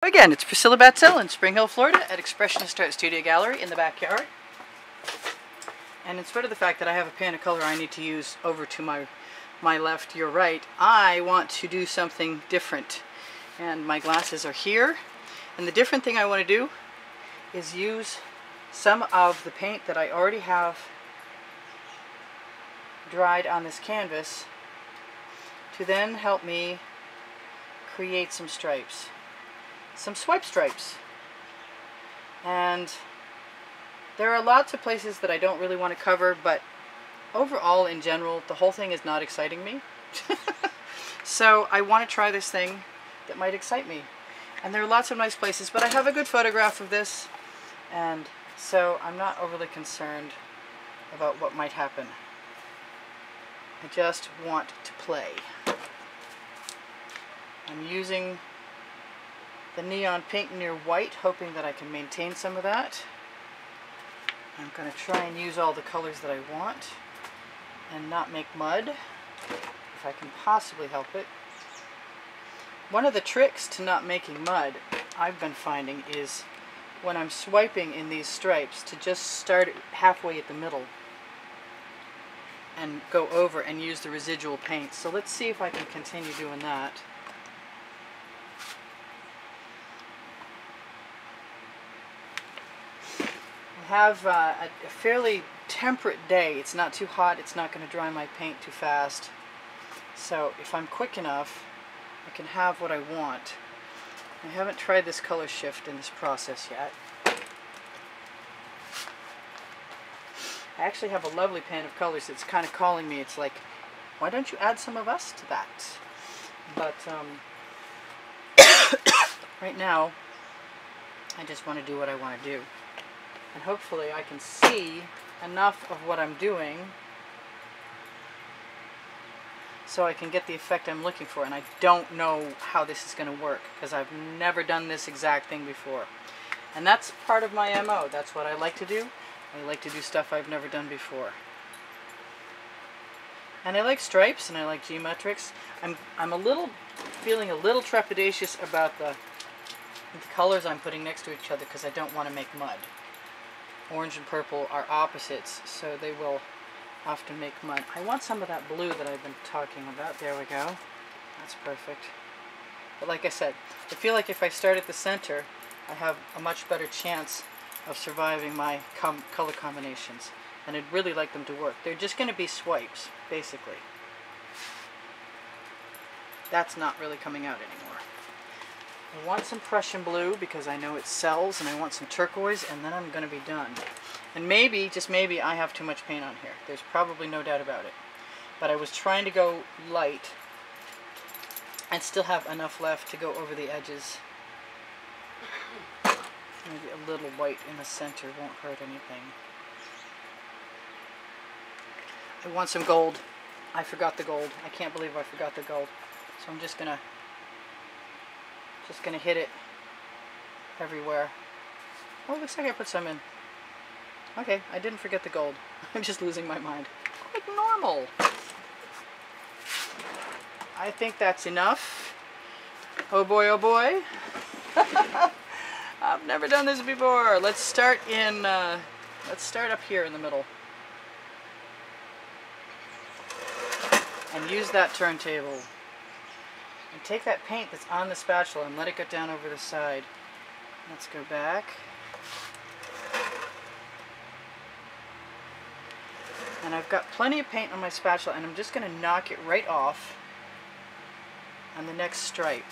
Again, it's Priscilla Batzell in Spring Hill, Florida at Expressionist Art Studio Gallery in the backyard. And in spite of the fact that I have a pan of color I need to use over to my left, your right, I want to do something different. And my glasses are here. And the different thing I want to do is use some of the paint that I already have dried on this canvas to then help me create some stripes. Some swipe stripes. And there are lots of places that I don't really want to cover, but overall in general the whole thing is not exciting me. So I want to try this thing that might excite me. And there are lots of nice places, but I have a good photograph of this, and so I'm not overly concerned about what might happen. I just want to play. I'm using the neon pink near white, hoping that I can maintain some of that. I'm going to try and use all the colors that I want and not make mud, if I can possibly help it. One of the tricks to not making mud, I've been finding, is when I'm swiping in these stripes to just start halfway at the middle and go over and use the residual paint. So let's see if I can continue doing that. Have a fairly temperate day. It's not too hot, it's not going to dry my paint too fast. So if I'm quick enough, I can have what I want. I haven't tried this color shift in this process yet. I actually have a lovely pan of colors that's kind of calling me. It's like, why don't you add some of us to that? But right now, I just want to do what I want to do. And hopefully I can see enough of what I'm doing so I can get the effect I'm looking for. And I don't know how this is going to work because I've never done this exact thing before. And that's part of my MO. That's what I like to do. I like to do stuff I've never done before. And I like stripes and I like geometrics. I'm feeling a little trepidatious about the colors I'm putting next to each other because I don't want to make mud. Orange and purple are opposites, so they will often make mud. I want some of that blue that I've been talking about. There we go. That's perfect. But like I said, I feel like if I start at the center, I have a much better chance of surviving my color combinations. And I'd really like them to work. They're just going to be swipes, basically. That's not really coming out anymore. I want some Prussian blue because I know it sells, and I want some turquoise, and then I'm going to be done. And maybe, just maybe, I have too much paint on here. There's probably no doubt about it. But I was trying to go light and still have enough left to go over the edges. Maybe a little white in the center won't hurt anything. I want some gold. I forgot the gold. I can't believe I forgot the gold. So I'm just gonna hit it everywhere. Oh, looks like I put some in. Okay, I didn't forget the gold. I'm just losing my mind. Like normal. I think that's enough. Oh boy, oh boy. I've never done this before. Let's start up here in the middle. And use that turntable. And take that paint that's on the spatula and let it go down over the side. Let's go back. And I've got plenty of paint on my spatula, and I'm just going to knock it right off on the next stripe.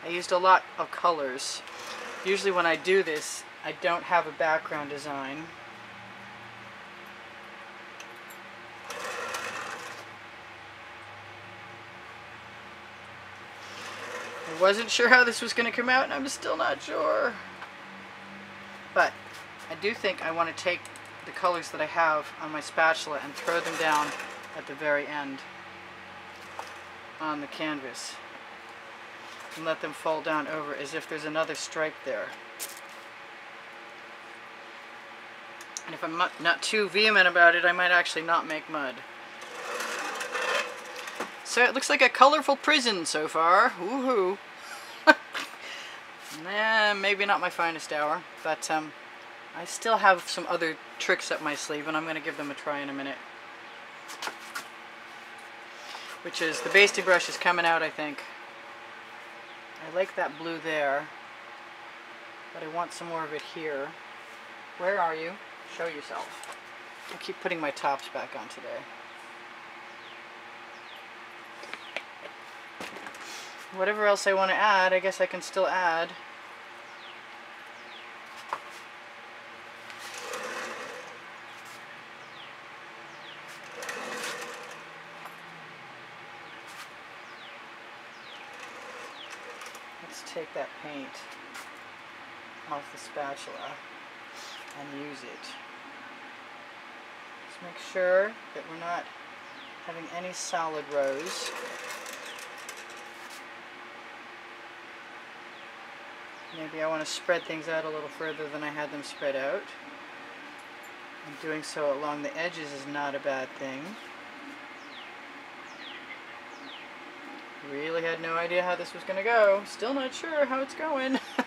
I used a lot of colors. Usually when I do this, I don't have a background design. I wasn't sure how this was going to come out, and I'm still not sure. But I do think I want to take the colors that I have on my spatula and throw them down at the very end on the canvas. And let them fall down over as if there's another stripe there. And if I'm not too vehement about it, I might actually not make mud. So it looks like a colorful prison so far. Woohoo! Nah, maybe not my finest hour, but I still have some other tricks up my sleeve, and I'm going to give them a try in a minute. Which is, the basting brush is coming out, I think. I like that blue there, but I want some more of it here. Where are you? Show yourself. I keep putting my tops back on today. Whatever else I want to add, I guess I can still add. Let's take that paint off the spatula and use it. Just make sure that we're not having any solid rows. Maybe I want to spread things out a little further than I had them spread out. And doing so along the edges is not a bad thing. Really had no idea how this was going to go. Still not sure how it's going. I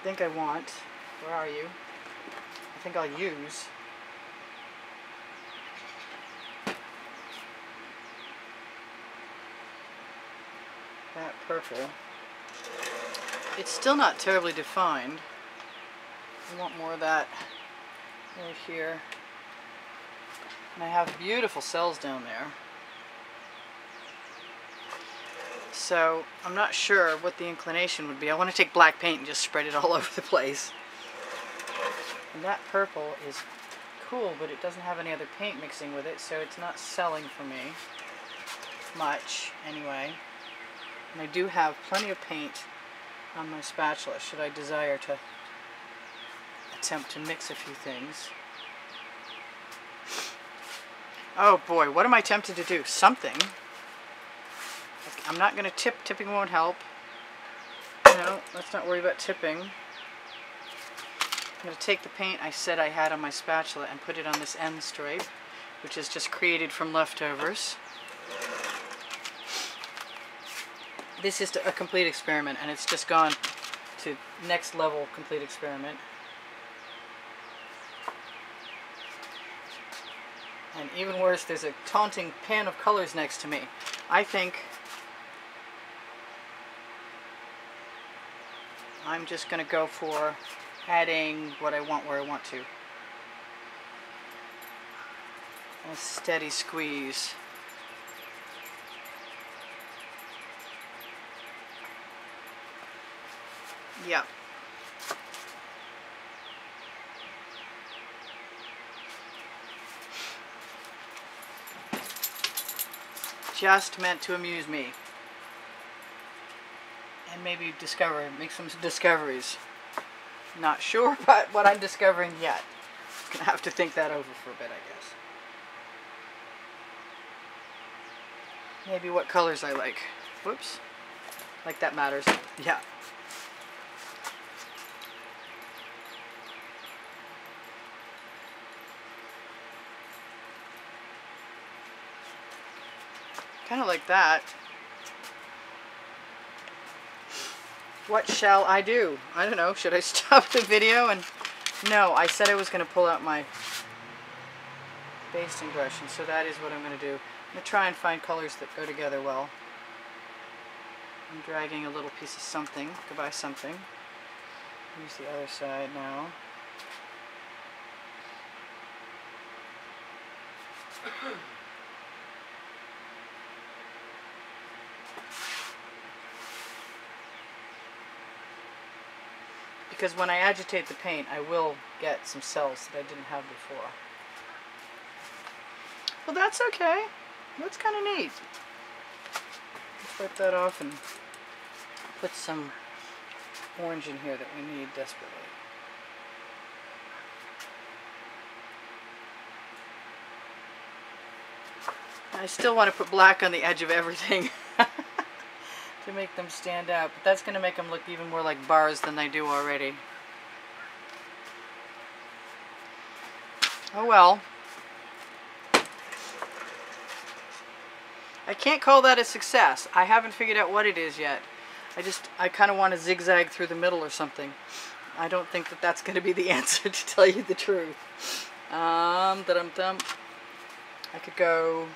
think I want, where are you? I think I'll use that purple. It's still not terribly defined. I want more of that right here. And I have beautiful cells down there. So I'm not sure what the inclination would be. I want to take black paint and just spread it all over the place. And that purple is cool, but it doesn't have any other paint mixing with it, so it's not selling for me much anyway. And I do have plenty of paint on my spatula should I desire to attempt to mix a few things. Oh boy, what am I tempted to do? Something. I'm not going to tip. Tipping won't help. No, let's not worry about tipping. I'm going to take the paint I said I had on my spatula and put it on this end stripe, which is just created from leftovers. This is a complete experiment, and it's just gone to next level complete experiment. And even worse, there's a taunting pan of colors next to me. I think I'm just going to go for adding what I want where I want to. A steady squeeze. Yeah. Just meant to amuse me. And maybe make some discoveries. Not sure about what I'm discovering yet. Gonna have to think that over for a bit, I guess. Maybe what colors I like. Whoops. Like that matters. Yeah. Kind of like that. What shall I do? I don't know. Should I stop the video and... No, I said I was going to pull out my basting brush, and so that is what I'm going to do. I'm going to try and find colors that go together well. I'm dragging a little piece of something. Goodbye something. Use the other side now. Because when I agitate the paint, I will get some cells that I didn't have before. Well, that's okay. That's kind of neat. Let's wipe that off and put some orange in here that we need desperately. I still want to put black on the edge of everything to make them stand out, but that's going to make them look even more like bars than they do already. Oh well. I can't call that a success. I haven't figured out what it is yet. I kind of want to zigzag through the middle or something. I don't think that that's going to be the answer, to tell you the truth. Da-dum-dum. I could go...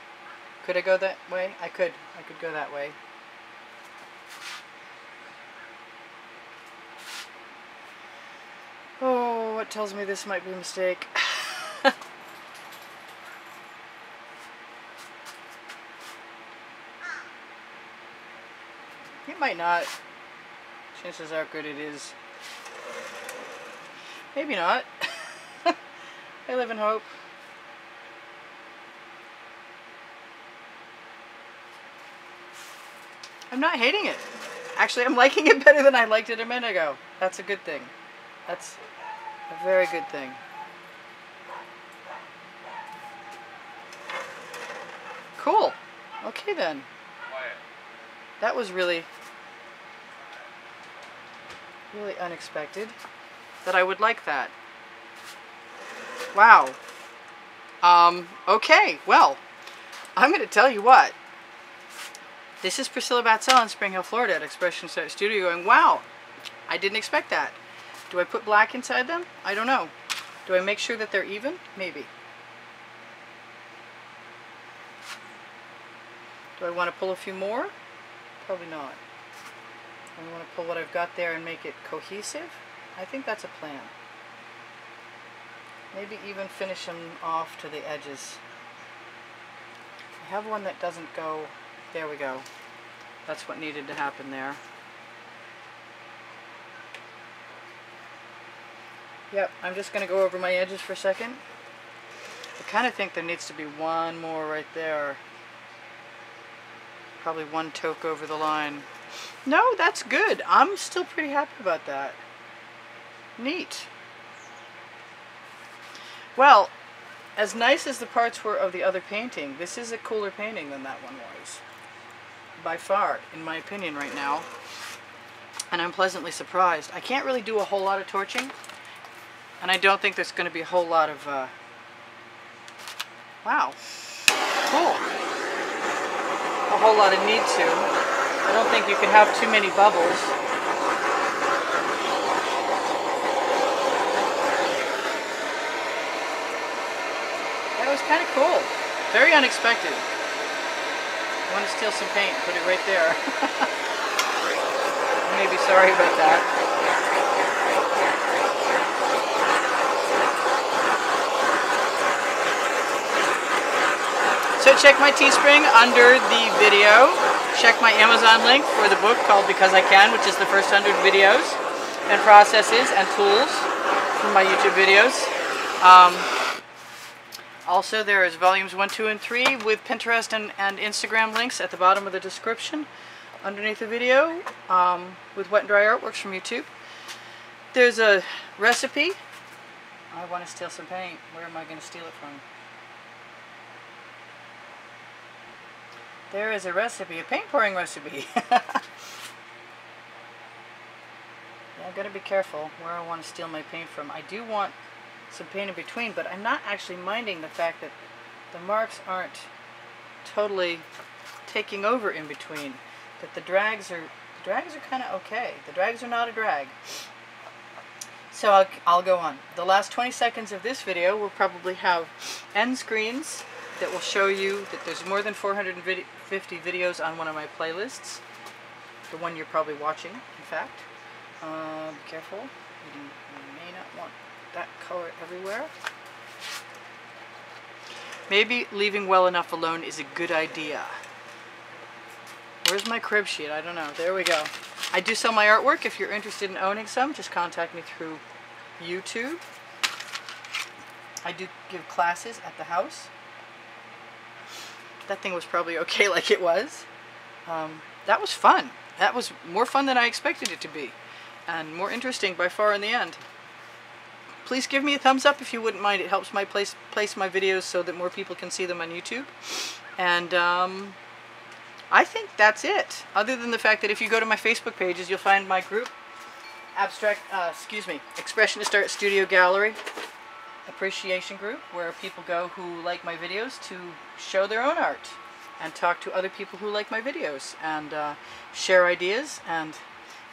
Could I go that way? I could go that way. Oh, what tells me this might be a mistake? It might not. Chances are good it is. Maybe not. I live in hope. I'm not hating it. Actually, I'm liking it better than I liked it a minute ago. That's a good thing. That's a very good thing. Cool. Okay then. That was really unexpected that I would like that. Wow. Okay, well, I'm going to tell you what. This is Priscilla Batzell in Spring Hill, Florida at Expressionist Studio going, wow, I didn't expect that. Do I put black inside them? I don't know. Do I make sure that they're even? Maybe. Do I want to pull a few more? Probably not. I want to pull what I've got there and make it cohesive. I think that's a plan. Maybe even finish them off to the edges. I have one that doesn't go... There we go. That's what needed to happen there. Yep, I'm just going to go over my edges for a second. I kind of think there needs to be one more right there. Probably one toque over the line. No, that's good. I'm still pretty happy about that. Neat. Well, as nice as the parts were of the other painting, this is a cooler painting than that one was. By far, in my opinion right now. And I'm pleasantly surprised. I can't really do a whole lot of torching. And I don't think there's going to be a whole lot of... Wow. Cool. A whole lot of need to. I don't think you can have too many bubbles. That was kind of cool. Very unexpected. I want to steal some paint and put it right there. I may be sorry about that. So check my Teespring under the video. Check my Amazon link for the book called Because I Can, which is the first 100 videos and processes and tools from my YouTube videos. Also, there is volumes 1, 2, and 3 with Pinterest and Instagram links at the bottom of the description underneath the video with wet and dry artworks from YouTube. There's a recipe. I want to steal some paint. Where am I going to steal it from? There is a recipe, a paint pouring recipe. Yeah, I've got to be careful where I want to steal my paint from. I do want some paint in between, but I'm not actually minding the fact that the marks aren't totally taking over in between. That the drags are kind of okay. The drags are not a drag. So I'll go on. The last 20 seconds of this video will probably have end screens that will show you that there's more than 450 videos on one of my playlists. The one you're probably watching, in fact. Be careful. You may not want that color everywhere. Maybe leaving well enough alone is a good idea. Where's my crib sheet? I don't know. There we go. I do sell my artwork. If you're interested in owning some, just contact me through YouTube. I do give classes at the house. That thing was probably okay like it was. That was fun. That was more fun than I expected it to be. And more interesting by far in the end. Please give me a thumbs up if you wouldn't mind. It helps my place my videos so that more people can see them on YouTube. And I think that's it. Other than the fact that if you go to my Facebook pages, you'll find my group, Expressionist Art Studio Gallery Appreciation Group, where people go who like my videos to show their own art. and talk to other people who like my videos, and share ideas and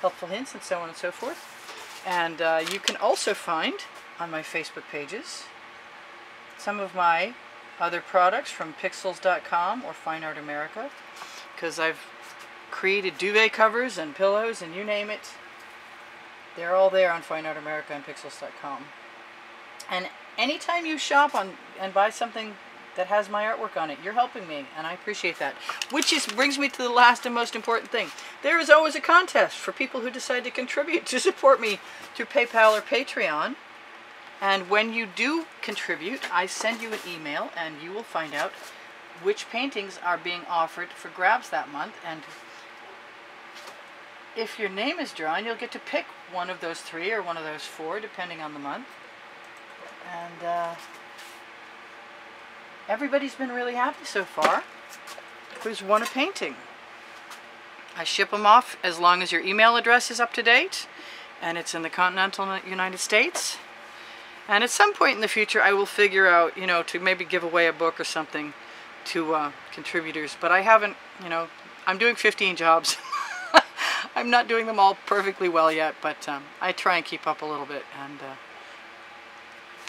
helpful hints and so on and so forth. And you can also find on my Facebook pages some of my other products from pixels.com or Fine Art America, because I've created duvet covers and pillows and you name it. They're all there on Fine Art America and pixels.com. And anytime you shop on and buy something that has my artwork on it, you're helping me, and I appreciate that. Which brings me to the last and most important thing. There is always a contest for people who decide to contribute to support me through PayPal or Patreon. And when you do contribute, I send you an email, and you will find out which paintings are being offered for grabs that month. And if your name is drawn, you'll get to pick one of those 3 or one of those 4, depending on the month. And everybody's been really happy so far who's won a painting. I ship them off as long as your email address is up to date and it's in the continental United States. And at some point in the future I will figure out, you know, to maybe give away a book or something to contributors. But I haven't, you know, I'm doing 15 jobs. I'm not doing them all perfectly well yet, but I try and keep up a little bit. And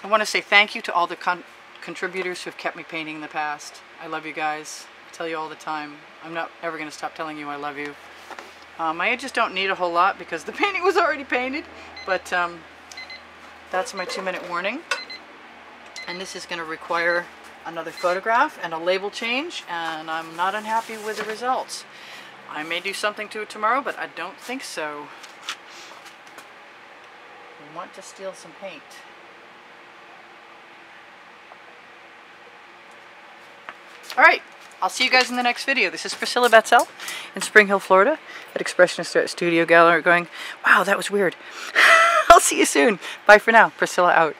I want to say thank you to all the contributors who have kept me painting in the past. I love you guys. I tell you all the time. I'm not ever going to stop telling you I love you. I just don't need a whole lot because the painting was already painted, but that's my 2-minute warning. And this is going to require another photograph and a label change, and I'm not unhappy with the results. I may do something to it tomorrow, but I don't think so. I want to steal some paint. Alright, I'll see you guys in the next video. This is Priscilla Batzell in Spring Hill, Florida at Expressionist Art Studio Gallery going, wow, that was weird. I'll see you soon. Bye for now. Priscilla out.